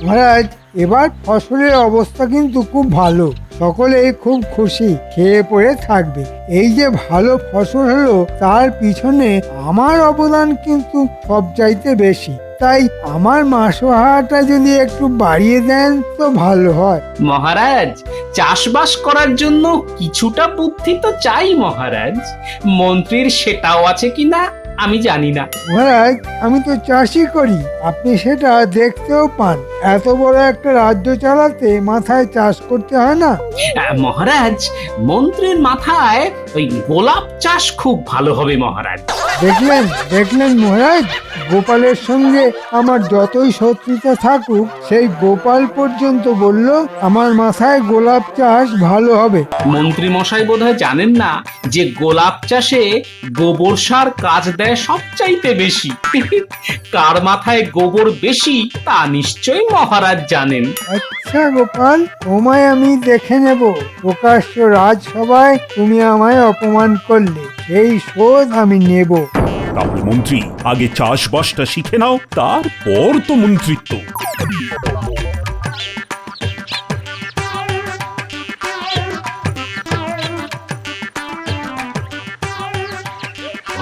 মহারাজ, এবার ফসলের অবস্থা কিন্তু খুব ভালো, সকলেই খুব খুশি, খেয়ে পড়ে থাকবে। এই যে ভালো ফসল হলো তার পিছনে আমার অবদান কিন্তু সবচাইতে বেশি। তাই আমার মাসোহারাটা যদি একটু বাড়িয়ে দেন তো ভালো হয়। মহারাজ, চাষবাস করার জন্য কিছুটা বুদ্ধি তো চাই মহারাজ। মন্ত্রীর সেটাও আছে কিনা আমি জানি না। মহারাজ, আমি তো চাষই করি, আপনি সেটা দেখতেও পান। এত বড় একটা রাজ্য চালাতে মাথায় চাষ করতে হয় না? মহারাজ, মন্ত্রীর মাথায় ওই গোলাপ চাষ খুব ভালো হবে মহারাজ। দেখলেন দেখলেন মহারাজ, গোপালের সঙ্গে আমার যতই শত্রুতা থাকুক, সেই গোপাল পর্যন্ত বলল আমার মাথায় গোলাপ চাষ ভালো হবে। মন্ত্রী মশাই বোধহয় জানেন না যে গোলাপ চাষে গোবর সার কাজ দেয় সবচাইতে বেশি। কার মাথায় গোবর বেশি তা নিশ্চয়ই মহারাজ জানেন। আচ্ছা গোপাল, তোমায় আমি দেখে নেব। প্রকাশ্য রাজসভায় তুমি আমায় অপমান করলে, সেই শোধ আমি নেব। তাহলে মন্ত্রী, আগে চাষবাসটা শিখে নাও, তারপর তো মন্ত্রিত্ব।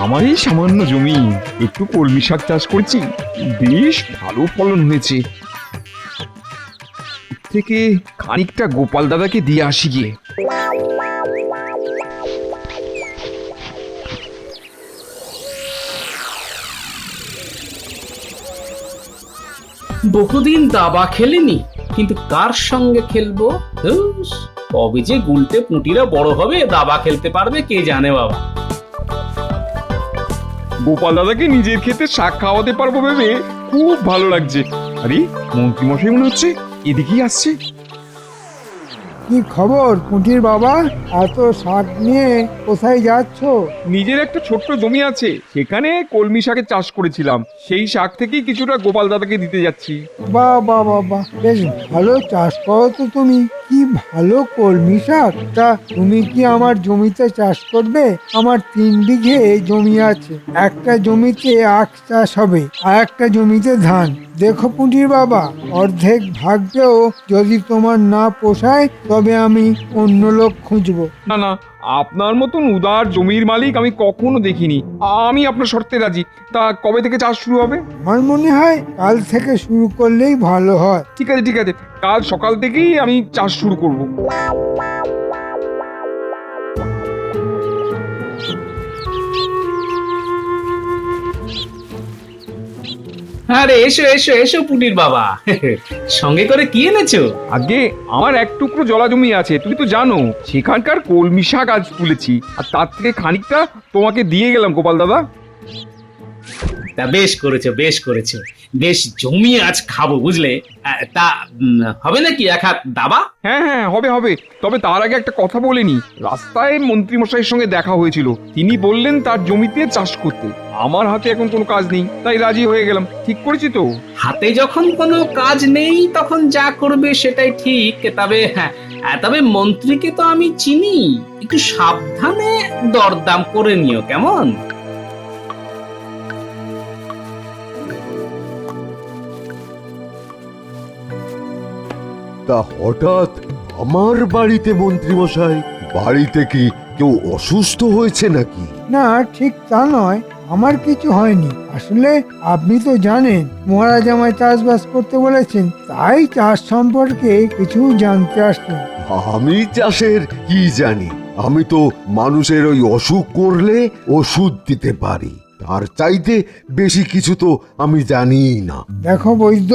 আমার এই সামান্য জমি একটু কলমি শাক চাষ করছি, বেশ ভালো ফলন হয়েছে। এর থেকে খানিকটা গোপাল দাদাকে দিয়ে আসি গিয়ে। বহুদিন দাবা খেলিনি, কিন্তু কার সঙ্গে খেলবো? ধুস, কবে যে গুলটে পুঁটিরা বড় হবে দাবা খেলতে পারবে কে জানে বাবা। গোপাল দাদাকে নিজের ক্ষেতে শাক খাওয়াতে পারবো ভেবে খুব ভালো লাগছে। আরে মন্ত্রী মশাই মনে হচ্ছে এদিকেই আসছে। কি খবর পুঁটির বাবা, এত শাক নিয়ে কোথায় যাচ্ছ? নিজের একটা ছোট্ট জমি আছে, সেখানে কলমি শাকের চাষ করেছিলাম, সেই শাক থেকেই কিছুটা গোপাল দাদাকে দিতে যাচ্ছি। বাহ বাহ বাহ বাহ, বেশ ভালো চাষ করো তো তুমি। কি ভালো কলমি শাক! তা তুমি কি আমার জমিতে চাষ করবে? আমার 3 বিঘে জমি আছে। একটা জমিতে আখ চাষ হবে আর একটা জমিতে ধান। দেখো পুঁটির বাবা, অর্ধেক ভাগেও যদি তোমার না পোষায় তবে আমি অন্য লোক খুঁজবো। না না, আপনার মতন উদার জমির মালিক আমি কখনো দেখিনি। আমি আপনার শর্তে রাজি। তা কবে থেকে চাষ শুরু হবে? আমার মনে হয় কাল থেকে শুরু করলেই ভালো হয়। ঠিক আছে ঠিক আছে, কাল সকাল থেকেই আমি চাষ শুরু করব। আরে এসো এসো এসো পুটির বাবা, সঙ্গে করে কি এনেছো? আগে আমার এক টুকরো জলা জমি আছে, তুমি তো জানো, সেখানকার কলমি শাক আজ তুলেছি, আর তার থেকে খানিকটা তোমাকে দিয়ে গেলাম গোপাল দাদা। তা বেশ করেছো বেশ করেছো, বেশ জমিয়ে আজ খাবো বুঝলে। তা হবে নাকি এক হাত দাবা? হ্যাঁ হ্যাঁ, হবে হবে, তবে তার আগে একটা কথা বলিনি। রাস্তায় মন্ত্রী মশাইয়ের সঙ্গে দেখা হয়েছিল, তিনি বললেন তার জমিতে চাষ করতে। আমার হাতে এখন কোনো কাজ নেই, তাই রাজি হয়ে গেলাম। ঠিক করেছি তো? হাতে যখন কোনো কাজ নেই তখন যা করবে সেটাই ঠিক। তবে হ্যাঁ, তবে মন্ত্রীকে তো আমি চিনি, একটু সাবধানে দরদাম করে নিও কেমন? তা হঠাৎ আমার বাড়িতে মন্ত্রীমশাই? বাড়িতে কি কেউ অসুস্থ হয়েছে নাকি? না, ঠিক তা নয়, আমার কিছু হয়নি। আসলে আপনি তো জানেন মহারাজ আমায় চাষবাস করতে বলেছেন, তাই চাষ সম্পর্কে কিছু জানতে আসলাম। আমি চাষের কি জানি? আমি তো মানুষের ওই অসুখ করলে ওষুধ দিতে পারি, তার চাইতে বেশি কিছু তো আমি জানিই না। দেখো বৈদ্য,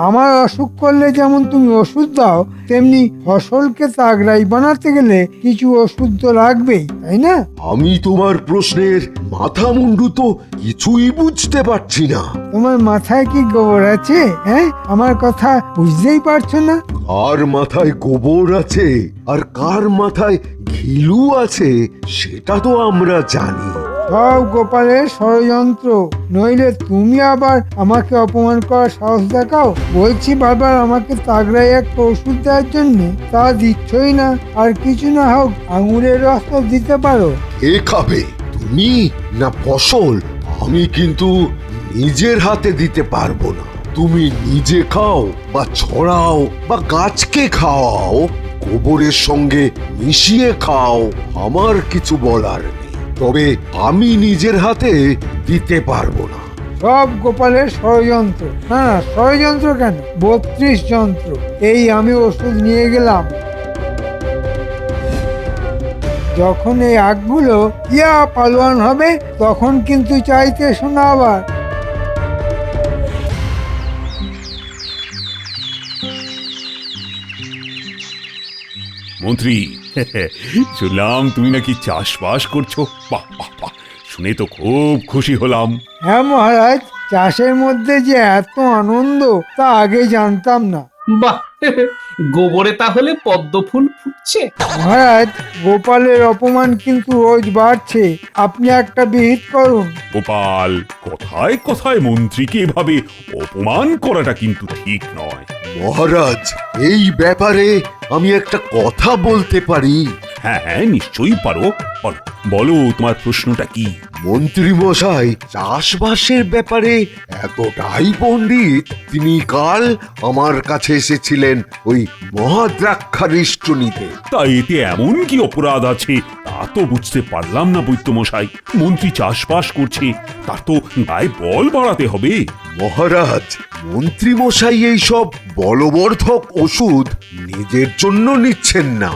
আমার অসুখ করলে যেমন তুমি ওষুধ দাও, তেমনি ফসলকে তাগড়াই বানাতে গেলে কিছু ওষুধ তো লাগবেই, তাই না? আমি তোমার প্রশ্নের মাথা মুন্ডু তো কিছুই বুঝতে পারছি না। তোমার মাথায় কি গোবর আছে? হ্যাঁ, আমার কথা বুঝতেই পারছো না? কার মাথায় গোবর আছে আর কার মাথায় ঘিলু আছে সেটা তো আমরা জানি। সব গোপালের ষড়যন্ত্র, নইলে তুমি আবার আমাকে অপমান করার সাহস দেখাও। বলছি বারবার আমাকে তাগড়াই একটা ওষুধ দেওয়ার জন্য, তা দিচ্ছই না। আর কিছু না হোক আঙুরের রস তো দিতে পারো। এ খাবে তুমি না ফসল? আমি কিন্তু নিজের হাতে দিতে পারবো না, তুমি নিজে খাও বা ছড়াও বা গাছকে খাওয়াও, গোবরের সঙ্গে মিশিয়ে খাও, আমার কিছু বলার নেই। তবে আমি নিজের হাতে দিতে পারবো না। সব গোপালের ষড়যন্ত্র। হ্যাঁ, ষড়যন্ত্র কেন, 32 যন্ত্র। এই আমি ওষুধ নিয়ে গেলাম। যখন এই আগগুলো পালোয়ান হবে, তখন কিন্তু চাইতে শোনা আবার। মন্ত্রী, শুনলাম তুমি নাকি চাষবাস করছো। বাহ বাহ বাহ, শুনে তো খুব খুশি হলাম। হ্যাঁ মহারাজ, চাষের মধ্যে যে এত আনন্দ তা আগে জানতাম না। বাহ, গোবরে তাহলে পদ্ম ফুল ফুটছে। মহারাজ, গোপালের অপমান কিন্তু রোজ বাড়ছে। আপনি একটা বিহিত করুন। গোপাল, কথায় কথায় মন্ত্রীকে এভাবে অপমান করাটা কিন্তু ঠিক নয়। মহারাজ, এই ব্যাপারে আমি একটা কথা বলতে পারি? হ্যাঁ হ্যাঁ, নিশ্চয়ই পারো। বলো বলো, তোমার প্রশ্নটা কি? মন্ত্রী মশাই চাষবাসের ব্যাপারে এতটাই পণ্ডিত, তিনি কাল আমার কাছে এসেছিলেন ওই মহাদ্রাক্ষারিষ্ট নিতে। তা এতে এমন কি অপরাধ আছে তা তো বুঝতে পারলাম না বৈদ্যমশাই। মন্ত্রী চাষবাস করছে, তার তো গায়ে বল বাড়াতে হবে। মহারাজ, মন্ত্রী মশাই এইসব বলবর্ধক ওষুধ নিজের জন্য নিচ্ছেন না।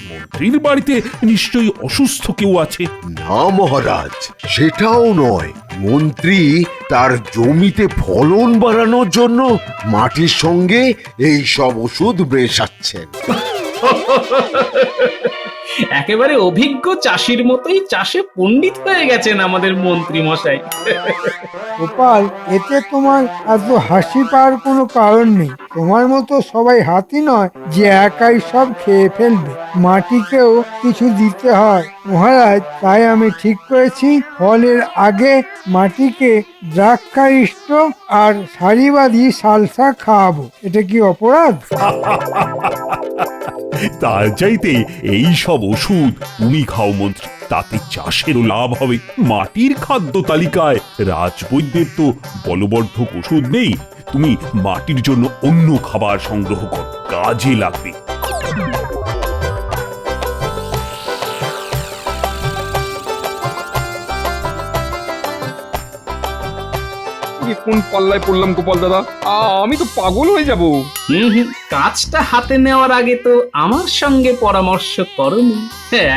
মন্ত্রীর বাড়িতে নিশ্চয়ই অসুস্থ কেউ আছে। না মহারাজ, সেটাও নয়। মন্ত্রী তার জমিতে ফলন বাড়ানোর জন্য মাটির সঙ্গে এই সব ওষুধ মেশাচ্ছেন। একেবারে অভিজ্ঞ চাষির মতোই চাষে পণ্ডিত হয়ে গেছেন আমাদের মন্ত্রী মশাই। গোপাল, এতে তোমার এত হাসি পাওয়ার কোনো কারণ নেই। তোমার মতো সবাই হাতি নয় যে একাই সব খেয়ে ফেলবে। মাটিকেও কিছু দিতে হয় মহারাজ। তাই আমি ঠিক করেছি, ফলের আগে মাটিকে দ্রাক্ষারিষ্ট আর সারিবাদী সালসা খাওয়াবো। এটা কি অপরাধ? তার চাইতে এই সব ওষুধ তুমি খাও মন্ত্রী, তাতে চাষেরও লাভ হবে। মাটির খাদ্য তালিকায় রাজবৈদ্যের তো বলবর্ধক ওষুধ নেই। তুমি মাটির জন্য অন্য খাবার সংগ্রহ করো, কাজে লাগবে। কোন পাল্লায় পড়লাম গোপাল দাদা, আমি তো পাগল হয়ে যাব। কাজটা হাতে নেওয়ার আগে তো আমার সঙ্গে পরামর্শ করনি।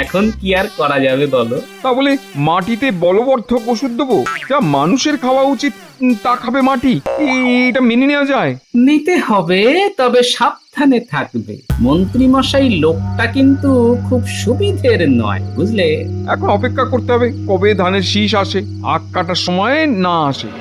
এখন কি আর করা যাবে বলো? তা বলে মাটিতে বলবর্ধক ওষুধ দেবো? যা মানুষের খাওয়া উচিত তা খাবে মাটি? এটা মেনে নেওয়া যায়? নিতে হবে, তবে সাবধানে থাকবে। মন্ত্রী মশাই লোকটা কিন্তু খুব সুবিধের নয়, বুঝলে? এখন অপেক্ষা করতে হবে কবে ধানের শীষ আসে, আখ কাটার সময় না আসে।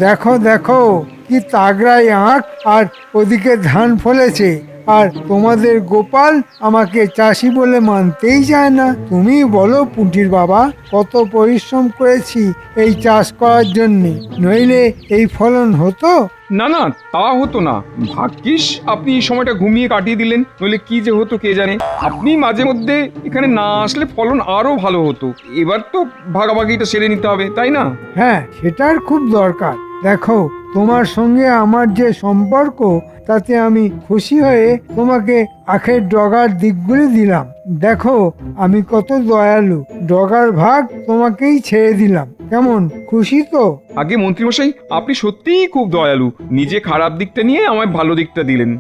দেখো দেখো, কি তাগড়াই আঁখ, আর ওদিকে ধান ফলেছে। আর তোমাদের গোপাল আমাকে চাষি বলে মানতেই চায় না। তুমি বলো পুঁটির বাবা, কত পরিশ্রম করেছি এই চাষ করার জন্যে, নইলে এই ফলন হতো? না না, তা হতো না। ভাগ্যিস আপনি এই সময়টা ঘুমিয়ে কাটিয়ে দিলেন, নইলে কি যে হতো কে জানে। আপনি মাঝে মধ্যে এখানে না আসলে ফলন আরো ভালো হতো। এবার তো ভাগাভাগিটা সেরে নিতে হবে, তাই না? হ্যাঁ, সেটার খুব দরকার। দেখো, তোমার সঙ্গে আমার যে সম্পর্ক, তাতে আমি খুশি হয়ে তোমাকে আখের ডগার দিকগুলি দিলাম। দেখো আমি কত দয়ালু, ডগার ভাগ তোমাকেই ছেড়ে দিলাম। কেমন, খুশি তো? আগে মন্ত্রীমশাই, আপনি সত্যিই খুব দয়ালু। নিজে খারাপ দিকটা নিয়ে আমায় ভালো দিকটা দিলেন।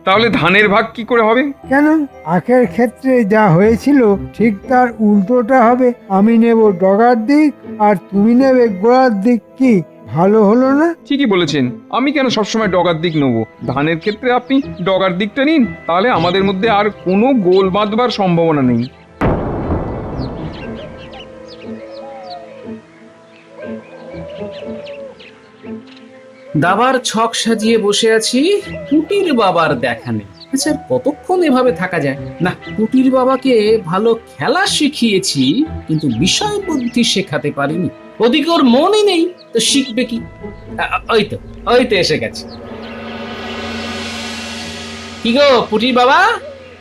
তাহলে ধানের ভাগ কি করে হবে? কেন, আখের ক্ষেত্রে যা হয়েছিল ঠিক তার উল্টোটা হবে। আমি নেব ডগার দিক আর তুমি নেবে গোড়ার দিক। কি ভালো হলো না? ঠিকই বলেছেন। আমি কেন সবসময় ডগার দিক নেবো? ধানের ক্ষেত্রে আপনি ডগার দিকটা নিন, তাহলে আমাদের মধ্যে আর কোনো গোল বাঁধবার সম্ভাবনা নেই। দাবার ছক সাজিয়ে বসে আছি, পুটির বাবার দেখা নেই। আচ্ছা, কতক্ষণ এভাবে থাকা যায়? না, পুটির বাবাকে ভালো খেলা শিখিয়েছি, কিন্তু বিষয় বুদ্ধি শেখাতে পারিনি। ওদিকে ওর মনই নেই, তো শিখবে কি? ওই তো এসে গেছে। কি গো পুটির বাবা,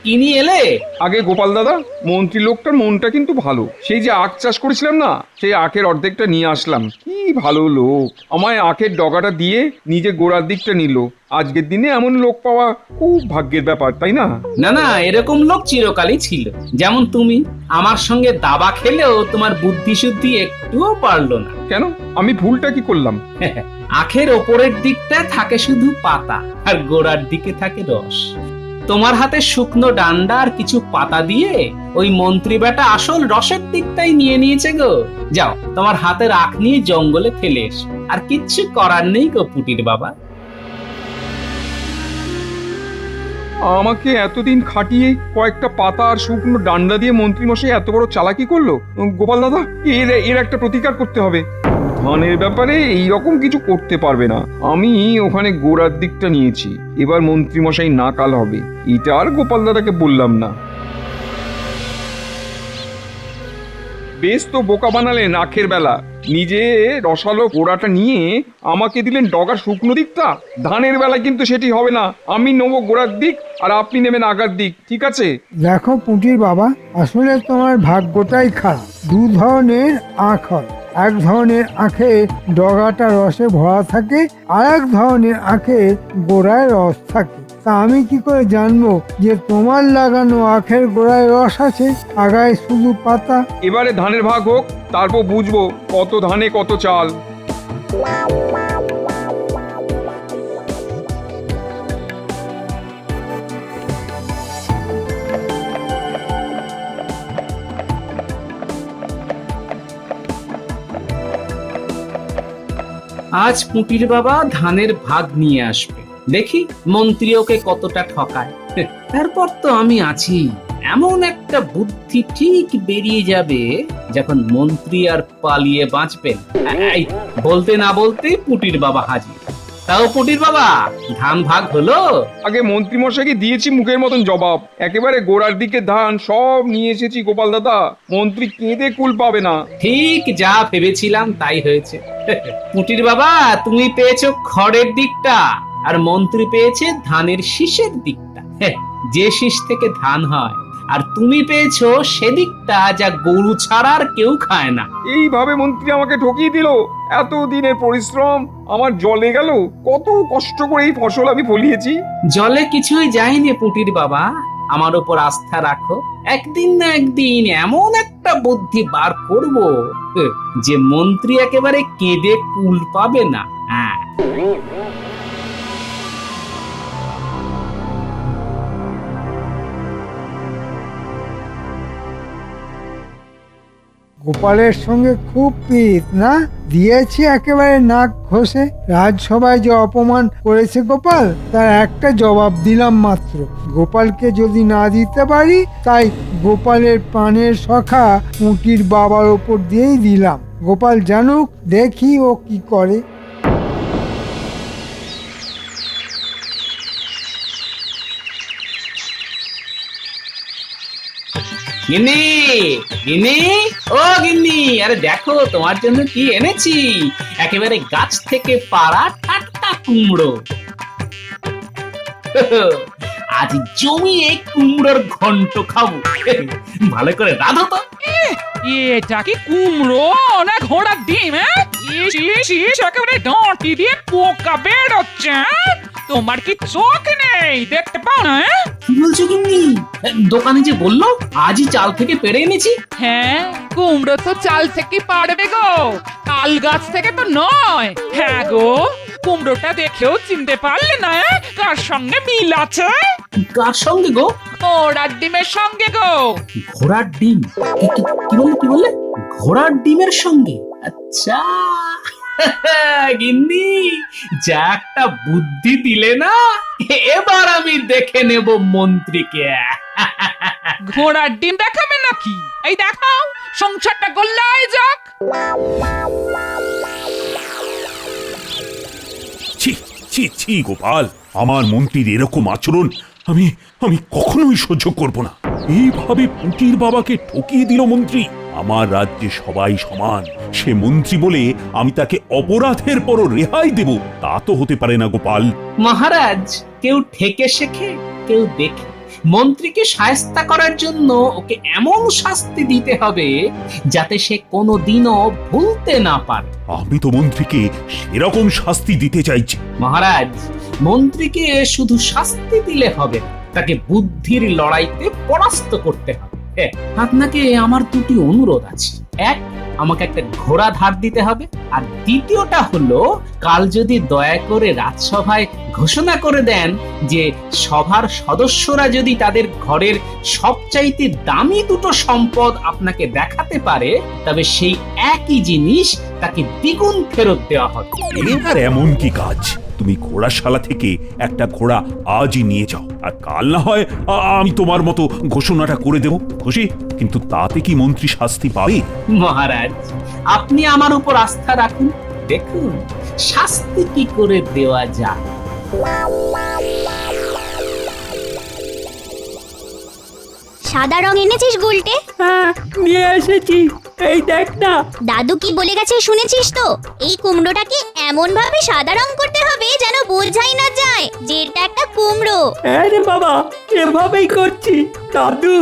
কি নিয়ে এলে? আগে গোপাল দাদা, মন্ত্রী লোকটার মনটা কিন্তু ভালো। সেই যে আখ চাষ করেছিলাম না, সেই আখের অর্ধেকটা নিয়ে আসলাম। কি ভালো লোক, আমায় আখের ডগাটা দিয়ে নিজে গোড়ার দিকটা নিল। আজকের দিনে এমন লোক পাওয়া খুব ভাগ্যের ব্যাপার, তাই না? না না, এরকম লোক চিরকালই ছিল। যেমন তুমি আমার সঙ্গে দাবা খেলেও তোমার বুদ্ধি শুদ্ধি একটুও পারলো না। কেন, আমি ভুলটা কি করলাম? আখের ওপরের দিকটা থাকে শুধু পাতা, আর গোড়ার দিকে থাকে রস। তোমার হাতে শুকনো ডান্ডা আর কিছু পাতা দিয়ে ওই মন্ত্রী বেটা আসল রসের দিকটাই নিয়ে নিয়েছে গো। যাও, তোমার হাতের আখ নিয়ে জঙ্গলে ফেলে এসো। আর কিচ্ছু করার নেই গো পুটির বাবা। আমাকে এতদিন খাটিয়ে কয়েকটা পাতা আর শুকনো ডান্ডা দিয়ে মন্ত্রী মশাই এত বড় চালাকি করলো। গোপাল দাদা, এর একটা প্রতিকার করতে হবে। ধানের ব্যাপারে এই রকম কিছু করতে পারবে না। আমি ওখানে গোড়ার দিকটা নিয়েছি, এবার মন্ত্রী মশাই নাকাল হবে। এটা আর গোপাল দাদাকে বললাম না। বেশ তো বোকা বানালেন আখের বেলা। নিজে রসালো গোড়াটা নিয়ে আমাকে দিলেন ডগার শুকনো দিকটা। ধানের বেলা কিন্তু সেটি হবে না। আমি নেবো গোড়ার দিক আর আপনি নেবেন আগার দিক, ঠিক আছে? দেখো পুটির বাবা, আসলে তোমার ভাগ্যটাই খারাপ। দু ধরনের আখ হয়। এক ধরনের আখে ডগাটা রসে ভরা থাকে, আর এক ধরনের আখে গোড়ায় রস থাকে। তা আমি কি করে জানবো যে তোমার লাগানো আখের গোড়ায় রস আছে, আগায় শুধু পাতা? এবারে ধানের ভাগ হোক, তারপর বুঝবো কত ধানে কত চাল। আজ পুটির বাবা ধানের ভাগ নিয়ে আসবে, দেখি মন্ত্রী ওকে কতটা ঠকায়। তারপর তো আমি আছি। এমন একটা বুদ্ধি ঠিক বেরিয়ে যাবে যখন মন্ত্রী আর পালিয়ে বাঁচবেন। এই, বলতে না বলতে পুটির বাবা হাজির। তাও পুটির বাবা, ধান ভাগ হলো? আগে মন্ত্রী মশাইকে দিয়েছি মুখের মতন জবাব। একেবারে গোড়ার দিকে ধান সব নিয়ে এসেছি গোপাল দাদা। মন্ত্রী কেঁদে কুল পাবে না। ঠিক যা ভেবেছিলাম তাই হয়েছে। পুটির বাবা, তুমি পেয়েছো খড়ের দিকটা, আর মন্ত্রী পেয়েছে ধানের শীষের দিকটা। যে শীষ থেকে ধান হয়। আর তুমি পেয়েছো সেদিকটা যা গরু ছাড়া আর কেউ খায় না। এইভাবে মন্ত্রী আমাকে ঠকিয়ে দিল। এত দিনের পরিশ্রম আমার জলে গেল। কত কষ্ট করে এই ফসল আমি ফলিয়েছি। জলে কিছুই যায়নি পুটির বাবা, আমার উপর আস্থা রাখো। একদিন না একদিন এমন একটা বুদ্ধি বার করব যে মন্ত্রী একেবারে কেঁদে কুল পাবে না। হ্যাঁ, গোপালের সঙ্গে খুব প্রীত না? দিয়েছি একেবারে নাক ঘষে। রাজসভায় যে অপমান করেছে গোপাল, তার একটা জবাব দিলাম মাত্র। গোপালকে যদি না দিতে পারি, তাই গোপালের প্রাণের সখা পুঁটির বাবার ওপর দিয়েই দিলাম। গোপাল জানুক, দেখি ও কি করে। গিন্নি, গিন্নি, ও গিন্নি, আরে দেখো তোমার জন্য কি এনেছি। একেবারে গাছ থেকে পাড়া টাটকা কুমড়ো। আজ জমিয়ে কুমড়োর ঘন্ট খাবো। ভালো করে রাঁধো তো। এটা কি কুমড়ো না ঘোড়ার ডিম? একেবারে ডাঁটি দিয়ে পোকা বেরোচ্ছে। তোমার কি চোখ নেই, দেখতে পাও না? কি বলছো গিন্নি? দোকানে যে বললো আজই চাল থেকে পেড়ে এনেছি। হ্যাঁ, কুমড়ো তো চাল থেকে পারবে গো, তাল গাছ থেকে তো নয়। হ্যাঁ গো, কুমড়োটা দেখেও চিনতে পারলে না কার সঙ্গে মিল আছে? কার সঙ্গে গো? ঘোড়ার ডিমের সঙ্গে গো। ঘোড়ার ডিম? কি বললে? ঘোড়ার ডিমের সঙ্গে? আচ্ছা গিন্নি, যা একটা বুদ্ধি দিলে না, এবার আমি দেখে নেব মন্ত্রীকে। ঘোড়ার ডিম দেখাবে নাকি? এই দেখাও, সংসারটা গোল্লায় যাক। ছি ছি ছি গোপাল, আমার মন্ত্রীর এরকম আচরণ আমি আমি কখনোই সহ্য করব না। এইভাবে পুটির বাবাকে ঠকিয়ে দিল মন্ত্রী। আমার রাজ্যে সবাই সমান। সে মন্ত্রী বলে আমি তাকে অপরাধের পরও রেহাই দেব, তা তো হতে পারে না গোপাল। মহারাজ, কেউ ঠেকে শেখে, কেউ দেখে মন্ত্রীকে শায়েস্তা করার জন্য ওকে এমন শাস্তি দিতে হবে যাতে সে কোনোদিনও ভুলতে না পারে। আমি তো মন্ত্রীকে সেরকম শাস্তি দিতে চাইছি। মহারাজ, মন্ত্রীকে শুধু শাস্তি দিলে হবে না, তাকে বুদ্ধির লড়াইতে পরাস্ত করতে হবে। হ্যাঁ, আপনাকে আমার দুটি অনুরোধ আছে। এক, আমাকে একটা ঘোড়া ধার দিতে হবে, আর দ্বিতীয়টা হলো কাল যদি দয়া করে রাজসভায় ঘোষণা করে দেন যে সভার সদস্যরা যদি তাদের ঘরের সবচাইতে দামি দুটো সম্পদ আপনাকে দেখাতে পারে, তবে সেই একই জিনিস তাকে দ্বিগুণ ফেরত দেওয়া হবে। এবার এমন কি কাজ? তুমি ঘোড়াশালা থেকে একটা ঘোড়া আজই নিয়ে যাও, আর কাল না হয় আমি তোমার মতো ঘোষণাটা করে দেব। খুশি? কিন্তু তাতে কি মন্ত্রী শাস্তি পাবে? মহারাজ, আপনি আমার উপর আস্থা রাখুন, দেখুন শাস্তি কি করে দেওয়া যায়। সাদা রং এনেছিস গুলটে? হ্যাঁ, নিয়ে এসেছি। এই দেখ না। দাদু কি বলে গেছে শুনেছিস তো? এই কুমড়োটাকে এমন ভাবে সাদা রং করতে হবে যেন বোঝাই না যায় যে এটা একটা কুমড়ো। হ্যাঁ রে বাবা, এভাবেই করছি। দাদু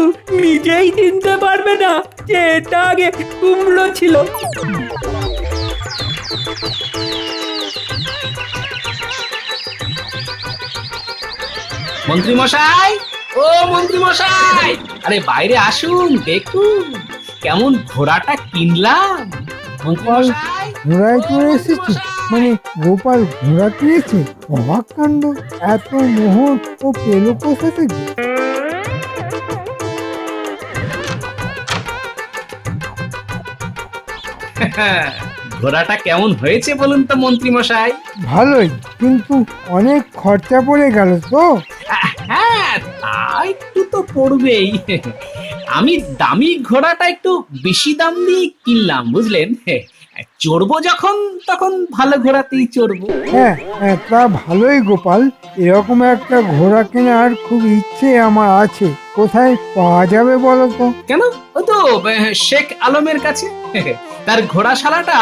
নিজেই চিনতে পারবে না যে এটা আগে কুমড়ো ছিল। মন্ত্রী মশাই, ও মন্ত্রী মশাই, আরে বাইরে আসুন, দেখুন কেমন ঘোড়াটা কিনলাম। মন্ত্রী মশাই, ঘোড়ায় চড়ে এসেছে, মানে গোপাল ঘোড়া কিনেছে? অবাক কাণ্ড! এত মোহর ও পেলো কোথা থেকে? ঘোড়াটা কেমন হয়েছে বলুন তো মন্ত্রী মশাই? ভালোই, কিন্তু অনেক খরচা পড়ে গেল তো। হ্যাঁ, তা একটু তো পড়বেই। আমি দামি ঘোড়াটা একটু বেশি দাম দিয়ে কিনলাম, বুঝলেন। চড়বো যখন তখন ভালো ঘোড়াতেই চড়বো। হ্যাঁ হ্যাঁ, তা ভালোই গোপাল। এরকম একটা ঘোড়া কেনার খুব ইচ্ছে আমার আছে। কোথায় পাওয়া যাবে বলো তো? কেন? ও তো শেখ আলমের কাছে। তার ঘোড়াশালাটা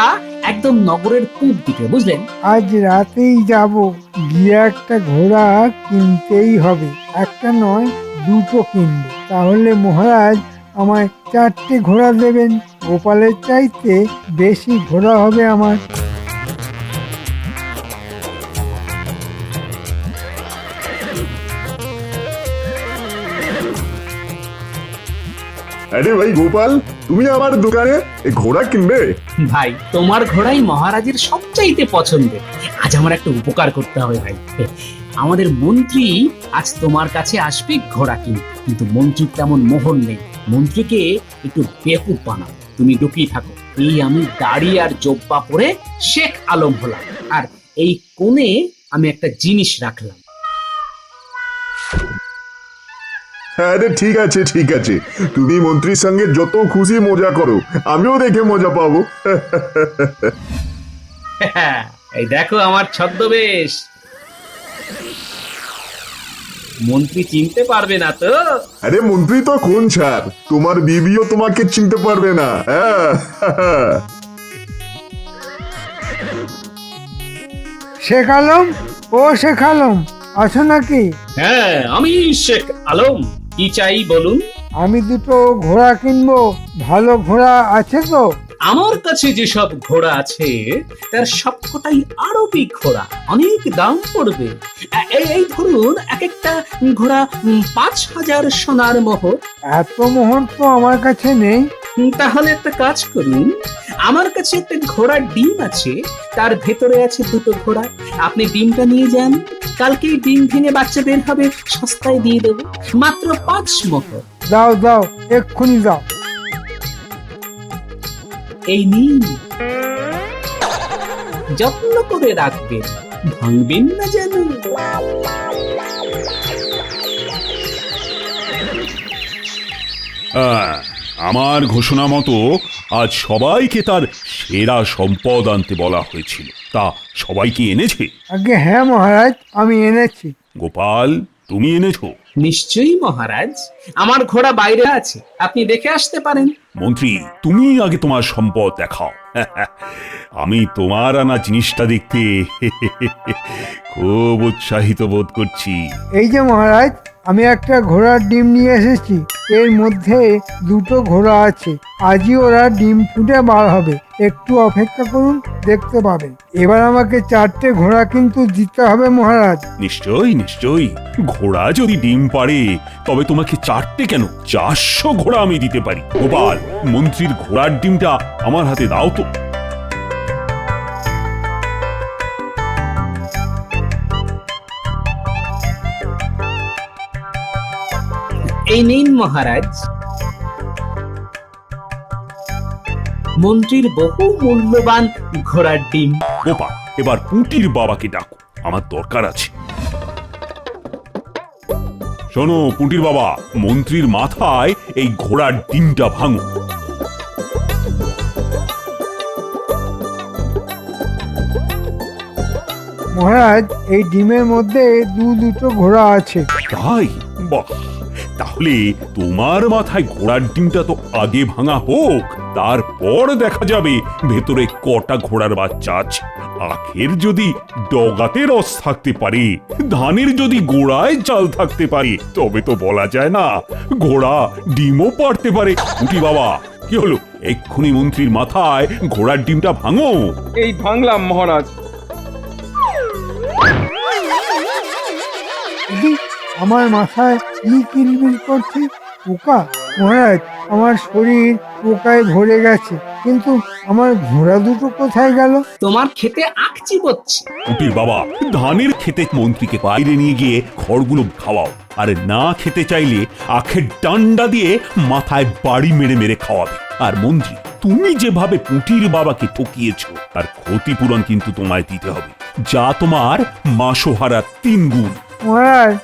একদম নগরের পূব দিকে, বুঝলেন। আজ রাতেই যাব, গিয়ে একটা ঘোড়া কিনতেই হবে। একটা নয়, দুটো কিনবো। তাহলে মহারাজ আমায় 4টে ঘোড়া দেবেন। গোপালের চাইতে বেশি ঘোড়া হবে আমার। আরে ভাই গোপাল, তুমি আমার দোকানে ঘোড়া কিনবে? ভাই, তোমার ঘোড়াই মহারাজের সবচাইতে পছন্দের। আজ আমার একটা উপকার করতে হবে ভাই। আমাদের মন্ত্রী আজ তোমার কাছে আসবে ঘোড়া কিনতে, কিন্তু মন্ত্রীর তেমন মোহর নেই। মন্ত্রীকে একটু বেকুব বানাও। তুমি লুকিয়ে থাকো। এই আমি দাড়ি আর জোব্বা পরে শেখ আলম হলাম, আর এই কোণে আমি একটা জিনিস রাখলাম। আরে ঠিক আছে ঠিক আছে, তুমি মন্ত্রীর সঙ্গে যত খুশি মজা করো, আমিও দেখে মজা পাবো। এই দেখো আমার ছদ্মবেশ। মন্ত্রী চিনতে পারবে না তো? আরে মন্ত্রী তো কোন ছাড়, তোমার বিবিও তোমাকে চিনতে পারবে না। হ্যাঁ শেখ আলম, ও শেখ আলম, আছো নাকি? হ্যাঁ, আমি শেখ আলম। কি চাই বলুন? আমি দুটো ঘোড়া কিনবো। ভালো ঘোড়া আছে তো? আমার কাছে যেসব ঘোড়া আছে তার সবকটাই আরবি ঘোড়া, অনেক দাম পড়বে। এই ধরুন, এক একটা ঘোড়া 5,000 সোনার মোহর। এত মোহর তো আমার কাছে নেই। তাহলে একটা কাজ করুন, আমার কাছে একটা ঘোড়ার ডিম আছে, তার ভেতরে আছে দুটো ঘোড়া। আপনি ডিমটা নিয়ে যান, কালকেই ডিম ভেঙে বাচ্চা বের হবে, সস্তায় দিয়ে দেবো, মাত্র 5 মোহর। দাও দাও, এক্ষুনি দাও। এই নিন, যত্ন করে রাখবেন, ভাঙবেন না যেন। আমার ঘোষণা মতো আজ সবাইকে তার সেরা সম্পদ আনতে বলা হয়েছিল। তা সবাই কি এনেছে? আগে হ্যাঁ মহারাজ, আমি এনেছি। গোপাল, তুমি এনেছো? নিশ্চয়ই মহারাজ, আমার ঘোড়া বাইরে আছে, আপনি দেখে আসতে পারেন। মন্ত্রী, তুমি আগে তোমার সম্পদ দেখাও। আমি তোমার আনা জিনিসটা দেখতে খুব উৎসাহিত বোধ করছি। এই যে মহারাজ, আমি একটা ঘোড়ার ডিম নিয়ে এসেছি। এর মধ্যে দুটো ঘোড়া আছে। আজই ওরা ডিম ফুটে বার হবে। একটু অপেক্ষা করুন, দেখতে পাবেন। এবার আমাকে 4টে ঘোড়া কিন্তু দিতে হবে মহারাজ। নিশ্চয়ই নিশ্চয়ই, ঘোড়া যদি ডিম পারে তবে তোমাকে 4টে কেন 400 ঘোড়া আমি দিতে পারি। গোপাল, মন্ত্রীর ঘোড়ার ডিমটা আমার হাতে দাও তো। এই নিন মহারাজ, মন্ত্রীর বহু মূল্যবান ঘোড়ার ডিম। গোপাল, এবার পুঁটির বাবাকে ডাকো, আমার দরকার আছে। শোনো পুঁটির বাবা, মন্ত্রীর মাথায় এই ঘোড়ার ডিমটা ভাঙো। মহারাজ, এই ডিমের মধ্যে দুটো ঘোড়া আছে। তাই? বাহ, তাহলে তোমার মাথায় ঘোড়ার ডিমটা তো আগে ভাঙা হোক, তারপর দেখা যাবে ভেতরে কটা ঘোড়ার বাচ্চা আছে। আখের যদি ডগাতে রস থাকতে পারে, ধানের যদি গোড়ায় চাল থাকতে পারে, তবে তো বলা যায় না ঘোড়া ডিমও পারতে পারে। উঠি বাবা, কি হলো? এক্ষুনি মন্ত্রীর মাথায় ঘোড়ার ডিমটা ভাঙো। এই ভাঙলাম মহারাজ। দিদি, আমার মাথায় কি কিলবিল করছে? পোকা? মহারাজ, আমার শরীর পোকায় ভরে গেছে, কিন্তু আমার ঘোড়া দুটো কোথায় গেল? তোমার খেতে আখ চিবোচ্ছে। উটির বাবা, ধানের খেতে মন্ত্রীকে বাইরে নিয়ে গিয়ে খড়গুলো খাওয়াও, আর না খেতে চাইলে আখের ডান্ডা দিয়ে মাথায় বাড়ি মেরে মেরে খাওয়াবে। আর মন্ত্রী, তুমি যেভাবে পুঁটির বাবাকে ঠকিয়েছো তার ক্ষতিপূরণ কিন্তু তোমায় দিতে হবে, যা তোমার মাসোহারা 3 গুণ। মহারাজ,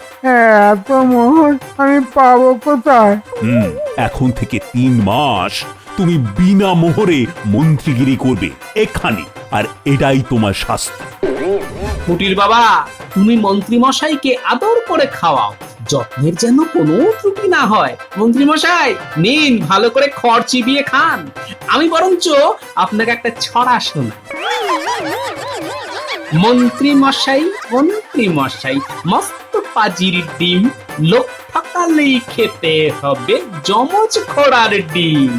এত মোহর আমি পাবো কোথায়? এখন থেকে 3 মাস তুমি বিনা মোহরে মন্ত্রীগিরি করবে এখানে, আর এটাই তোমার শাস্তি। কুটির বাবা, তুমি মন্ত্রী মশাইকে আদর করে খাওয়াও, যত্নের যেন কোনো ত্রুটি না হয়। মন্ত্রী মশাই নিন, ভালো করে খড় চিবিয়ে খান। আমি বরঞ্চ আপনাকে একটা ছড়া শোনাই। মন্ত্রী মশাই মস্ত পাজির ডিম, লোক ঠকালেই খেতে হবে যমজ ঘোড়ার ডিম।